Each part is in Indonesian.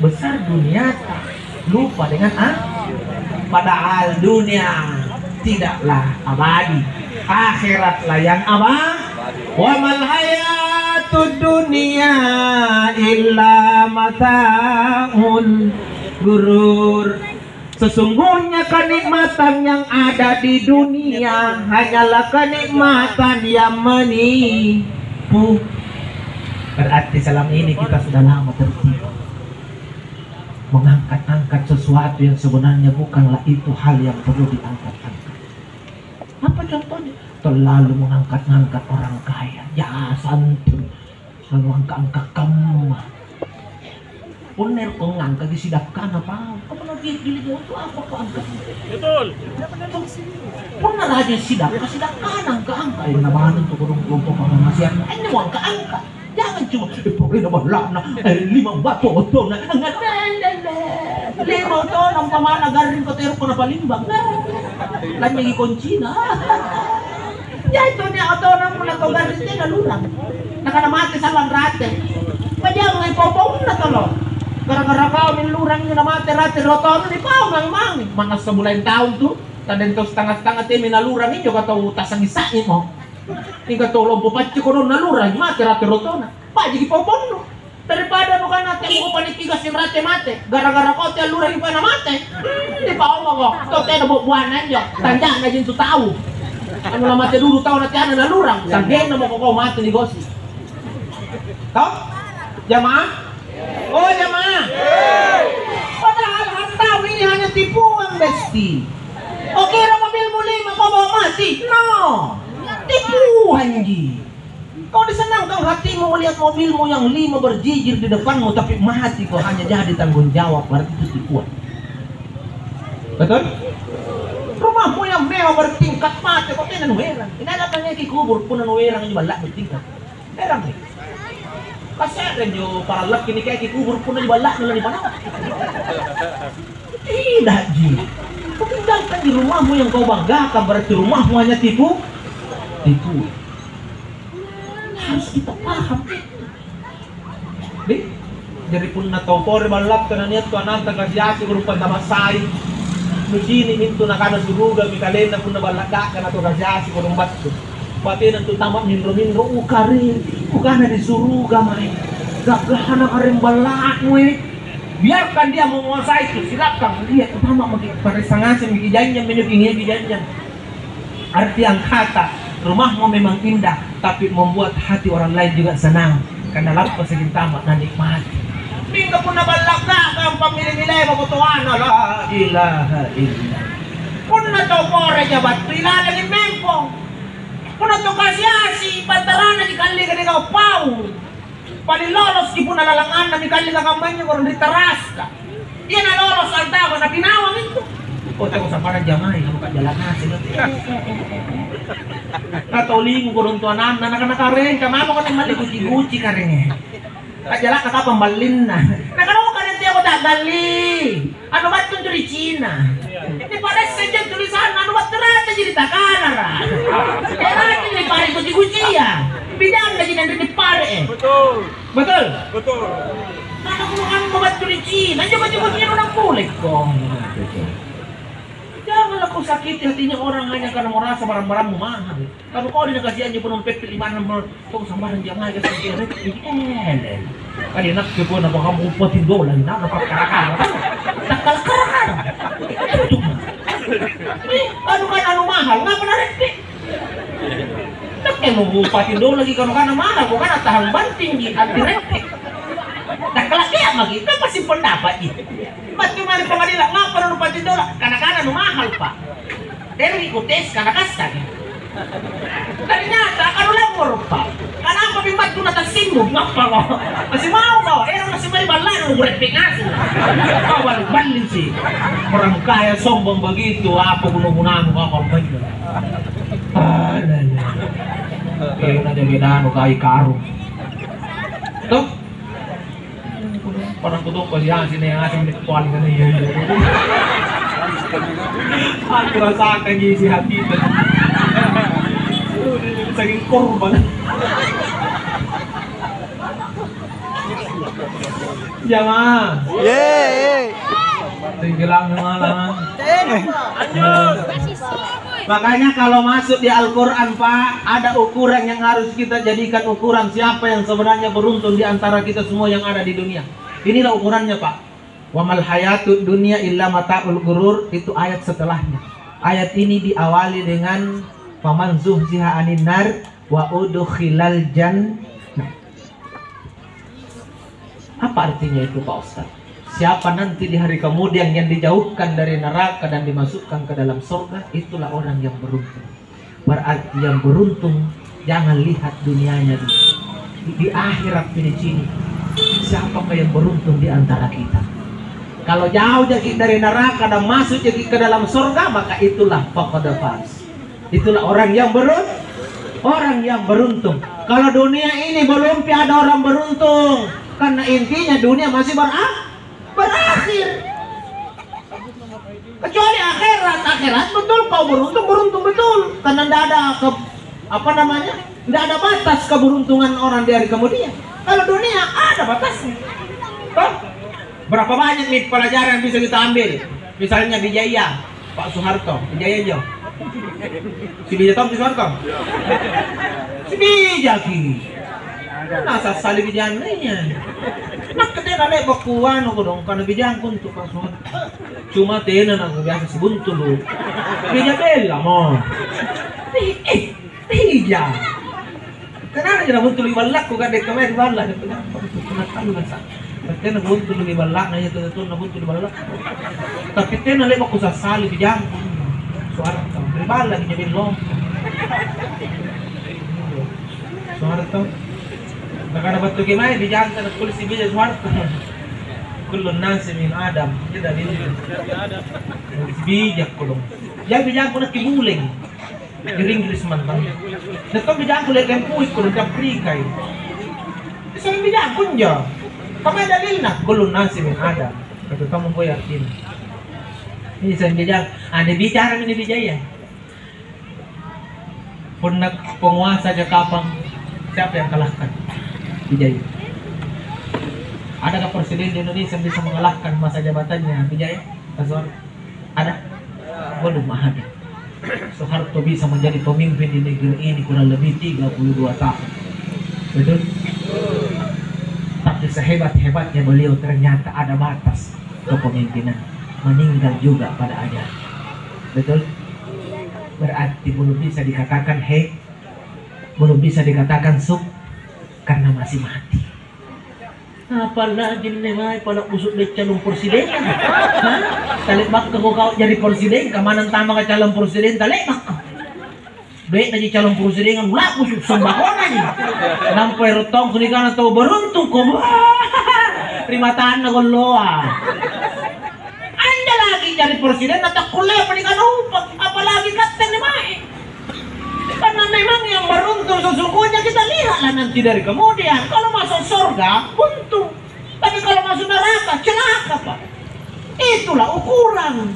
besar dunia, lupa dengan padahal dunia tidaklah abadi, akhiratlah yang abadi. Wa mal hayatud dunya illa mata'un gurur. Sesungguhnya kenikmatan yang ada di dunia hanyalah kenikmatan yang menipu. Berarti selama ini kita sudah lama tertipu, mengangkat-angkat sesuatu yang sebenarnya bukanlah itu hal yang perlu diangkat-angkat. Apa contohnya? Terlalu mengangkat-angkat orang kaya, ya santun, selalu angkat-angkat kamu. Puner kau ngangkat di sidapkan apa? Kamu nanti gili itu apa kau angkat? Betul. Pernah aja sidapkan angkat-angkat. Yang namanya untuk kelompok orang masih ini mau angkat-angkat. Jangan cuma pokoknya balak 5 batu otong enggak lima otong ang pamana garing ko tero ko na palimbang lanya gikunci na ya itu niya otong na muna ko garing na lurang nakanamati sa langrate padang may popong na tolo gara-gara kau min lurang yung namati rate rotono di pao ngang mangi mga sa bulan taon to tanden to setengah-setengah ti minalurang inyo katau tasang isain mo tinggal tolong pupatci kono nalura mati rate rotona pak jadi popono daripada mo kan natin mo panitigas yung rate mate gara-gara ko ti alura yung panamate di pa mo ko to te na buwanan yo tanda na din to tao ano na mate dulu tao na ti ana nalurang sagay na mo ko mate negosyo to jamaah oh jamaah padahal tao ini hanya tipuan besti oke ra mobil mo 5 ko mau mati no tipuan ji. Kau disenangkan hatimu melihat mobilmu yang 5 berjijir di depanmu tapi mati kau hanya jadi tanggung jawab, berarti itu tipuan. Betul? Rumahmu yang mewah bertingkat mati kau tidak nuwerang. Ini ada tanya ki kubur pun nuwerang ini balak bertingkat. Erang nih. Kasih jo para laki ini kayak ki kubur pun balak nula di mana? Tidak ji. Kau tinggalkan di rumahmu yang kau banggakan berarti rumahmu hanya tipu. Itu harus kita paham. Jadi pun na tau pore balap kana niat to ananta kasiyasi berupa tamasai. Mujini mintu nakana suruga mikalena pun na balaka kana to kasiyasi kurang batu. Pati nantu tamat mindro-mindro ukari. Ukana di suruga mai. Gagahana kareng balak we. Biarkan dia menguasai itu, silakan dia utama magi parisangasin migi janjan menyukingi janjan. Arti yang kata rumahmu memang indah, tapi membuat hati orang lain juga senang karena lapas segini tamat dan nikmati. Minggu pun nabalak na kang pamili-milay mabutuan la ilaha illallah. Pun na to pore jabat pila lagi mempong. Pun na to kasiasi pantarana di kali ka kau pau. Palilolos di pun nalalangan na di kali ka kampanye orang diteras ka. Dia nalolos ang tao na pinawang itu. O tayo sa parang jamay, kamu jalan nasi katoling kurang tuanan na nakanakarin kamamo ka ng mali guci-guci ka rin kajala ka pambalin na nakano ka rin tiya ko dagali ano ba't kung tuli China hindi para sa dyan tulisan ano ba't turata dyan itakana ra kaya natin yung pari guci-guci ya bidang na dyan ang pare eh betul nakakulukan mo ba't tuli China dyan ba't yung guci ng kulit ko. Janganlah kau sakiti hatinya orang hanya karena merasa barang-barangmu mahal. Kalau kau dinegasian dia penuh pepil 5 kau sambaran jangan aja sekiranya elel. Kali nak kepun apa kamu upatin dolar nak dapat karakara. Tak karakara. Anu kan anu mahal, ngapa narek? Tak mau upatin dolar lagi kan mahal, bukan tahan banting di antirek. Tak kelak dia lagi, kan pasti pendapat itu. Ba't kemarin pengadilan ngapa na lupa dola? Kana-kana mahal pa. Pero ikutis kana-kasta. Ternyata kanu lamor pa. Kanapa bimat ko natasimbog ngapa ko? Kasi mau ko, masih may balan ng repingas. Kawal balin si. Orang kaya sombong begitu, apa guna-guna mo ka kampanya. Kaya na jagidano kay karo. Ito? Parang tutok ko siya, sina yung ating nikukuhan ka na yun. At rasakan niya si Habitan. Saging korban. Jamaah. Yeay. Tinggilang malah. Makanya kalau masuk di Al-Quran Pak, ada ukuran yang harus kita jadikan ukuran siapa yang sebenarnya beruntung di antara kita semua yang ada di dunia. Inilah ukurannya Pak. Wa mal hayatud dunya illa mata'ul ghurur, itu ayat setelahnya. Ayat ini diawali dengan faman zuhziha 'anil nar wa udkhilal jannah. Apa artinya itu Pak Ustaz? Siapa nanti di hari kemudian yang dijauhkan dari neraka dan dimasukkan ke dalam surga, itulah orang yang beruntung. Berarti yang beruntung jangan lihat dunianya dulu. Di akhirat di sini, siapakah yang beruntung di antara kita? Kalau jauh jadi dari neraka dan masuk jadi ke dalam surga, maka itulah faqad faz. Itulah orang yang beruntung. Kalau dunia ini belum ada orang beruntung, karena intinya dunia masih berakhir. Kecuali akhirat betul kau beruntung betul, karena tidak ada tidak ada batas keberuntungan orang di hari kemudian. Kalau dunia ada batasnya. Berapa banyak nih pelajaran yang bisa kita ambil? Misalnya Wijaya, Pak Soeharto, Wijaya Jo. Si Wijaya Tom, si Soeharto. Si Wijaya kini. Nasa sali Wijaya-nya. Nak katanya lek bakuan ako dong karena bijang ko to Pak Soeharto. Cuma tenan ang biasa si buntul lo. Wijaya bela mo. Wijaya. Kenapa jadi buntul ibalak ko kadek kamay ibalak. Kenapa kan sa? Kasi nabuntul ibalak na ito nabuntul ibalak. Tapi tenan lek ako sa sali bijang ko. Soeharto. Ibalak niya bilong. Soeharto. Nakadapat tuh gimana di jantan kulit si bijak Soeharto. Kulun nasi min Adam, tidak bijak. Bijak kulung. Yang bijak ko nakibuling. Giring Inggris mantan. Netong bijak ko lek empuy kulun kaprikay. Isang bijak ko niya. Kamay dalil na kulun nasi min Adam. Kata kamu ko yakin. Isang bijak, ada bicara ini Wijaya. Pun penguasa Jakapang, siapa yang kalahkan? Wijaya. Adakah presiden di Indonesia yang bisa mengalahkan masa jabatannya Wijaya? Ada? Belum ada. Soeharto bisa menjadi pemimpin di negeri ini kurang lebih 32 tahun. Betul? Tapi sehebat-hebatnya beliau ternyata ada batas kepemimpinan. Meninggal juga pada ajal. Betul? Berarti belum bisa dikatakan belum bisa dikatakan suk, karena masih mati. Apalagi nih pada usut dek calon presiden. Talik bak kau jadi presiden, kamanan tama ka calon presiden talik bak. Dek jadi calon presiden kan ulah usut sembako aja. Nampai rotong kuningan atau beruntung ko. Terima tangan ko loa. Anda lagi jadi presiden atau kuliah pendidikan upah, apalagi kapten nih Mai. Karena memang yang beruntung sesungguhnya kita lihatlah nanti dari kemudian. Kalau masuk surga, untung. Tapi kalau masuk neraka, celaka Pak. Itulah ukuran.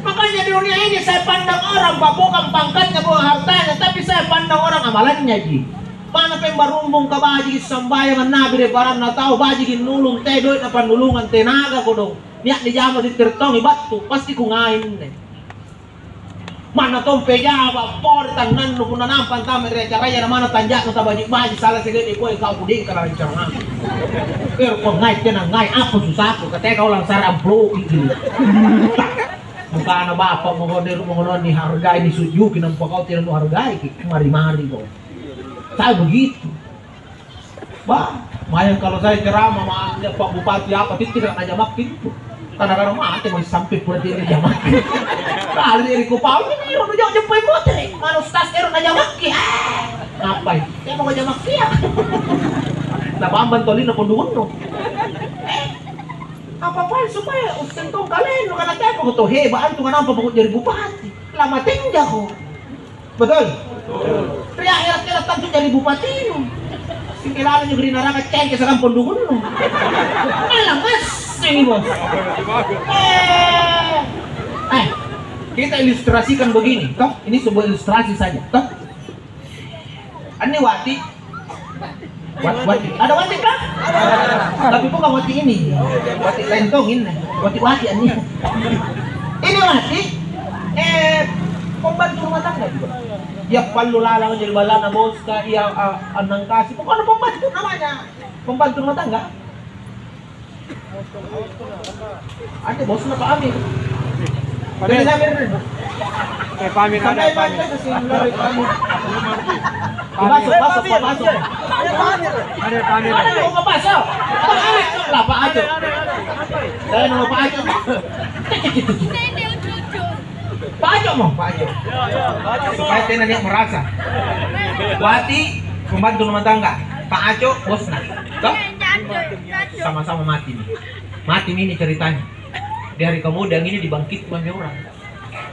Makanya di dunia ini saya pandang orang, Pak, bukan pangkatnya, bukan hartanya, tapi saya pandang orang amalannya, Ji. Mana pembarumbung ke baji sembayangan nabi de barang na tahu baji nulung teh doit apa nulungan tenaga ko dong. Niat di jama di tertongi batu pasti ku ngain deh. Mana tompe jawa por tanan nu puna nampan tame raya na mana tanjak nu tabaji baji salah segede ko kau puding kana rencana. Ker ko ngai tena ngai apa susah ko kate kau lang sar amplo iki. Bukan bapak mo ngono ni hargai ni sujuki nang kau tidak nu hargai ki mari-mari kok. Saya begitu, Bah, mayan kalau saya ceramah sama Pak Bupati apa, tidak aja makin itu. Kadang-kadang mati mau sampai pula dia aja makin. Kali dari kupau ini udah jauh jempai putri, mana ustaz erun aja makin. Ngapain? Saya mau aja makin. Nah, bamban tolino pun dulu. Apa supaya ustaz tong kalian karena saya kok tuh hebat tuh kenapa mau jadi bupati? Lama tinggal kok. Betul? Pria akhirat kita tentu jadi bupati nu. Si kilala nyo gini naraka ceng ke sarang pondungan nu. Alang mas ini bos. Kita ilustrasikan begini, toh? Ini sebuah ilustrasi saja, toh? Ini Wati. Wati. Ada Wati kan? Tapi bukan wati ini. Wati lentongin. Wati ini. Ini wati. Pembantu rumah tangga juga. Ya palu lalang jadi balana bos ka iya anang kasih. Pokoknya pembantu namanya. Pembantu rumah tangga. Ada bos na Pak Amir. Pwede namin rin. Pamir ada. Kasi lari Pak Amir. Pasok. Ada Pamir. Ano mo papasok? Wala pa ato. Dahil mo pa ato. Pajo mo, pajo. Supaya tayo na niya merasa. Wati, pembantu rumah tangga. Pak Aco, bos na. So, sama-sama mati nih. Mati nih ceritanya. Di hari kemudian ini dibangkitkan orang.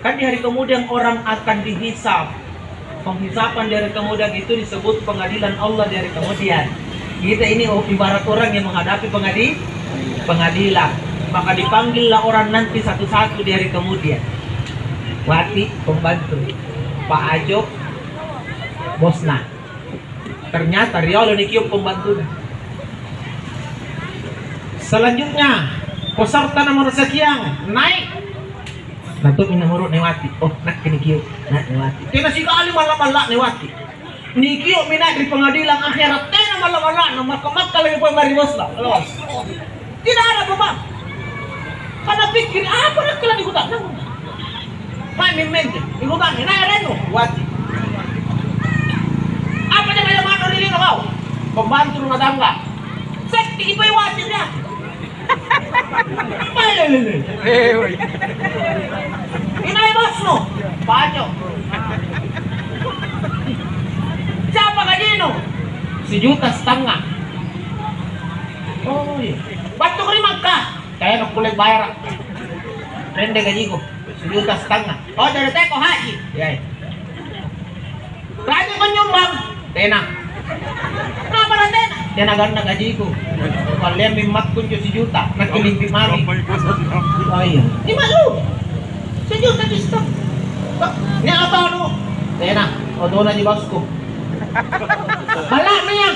Kan di hari kemudian orang akan dihisap. Penghisapan di hari kemudian itu disebut pengadilan Allah di hari kemudian. Kita ini ibarat orang yang menghadapi pengadilan. Maka dipanggillah orang nanti satu-satu di hari kemudian. Wati, pembantu. Pak Ajo, bosna. Ternyata Riolo nikiup pembantunya. Selanjutnya, peserta nomor sekian naik. Nato minamurut ni Wati. Oh, nak kini kiup. Nak ni Wati. Kena si kali malam-malam ni Wati. Ni kiup minat di pengadilan akhirat. Kena malam-malam nomor kemak kalau ni pemari boslah. Los. Tidak ada pemang. Karena pikir apa nak kena dikutak. Main mente, ikutan, nah Reno, Wati. Apa dia kayak mana diri kau? Pembantu rumah tangga. Sekti ibu Wati dia. Ini bos no, Pajo. Siapa gajimu? 1,5 juta. Oh iya. Batu terima kah? Kayak nak boleh bayar. Rende gajiku. 1,5 juta. Oh dari teko haji. Ya. Raja kau nyumbang. Tena. Kenapa na tena? Tena ganda gajiku. Kalian mimat kun 1 juta. Nakilimpi mami. Oh iya. Di malu. 1 juta distok. Ini apa no? Tena. O doon na di bosku. Balak na yan.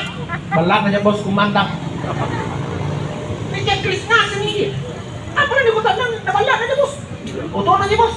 Balak na niya bosku mantap. May checklist na sa nili. Apa na di ko tanang? Nabalak na niya bos. O doon na niya bos.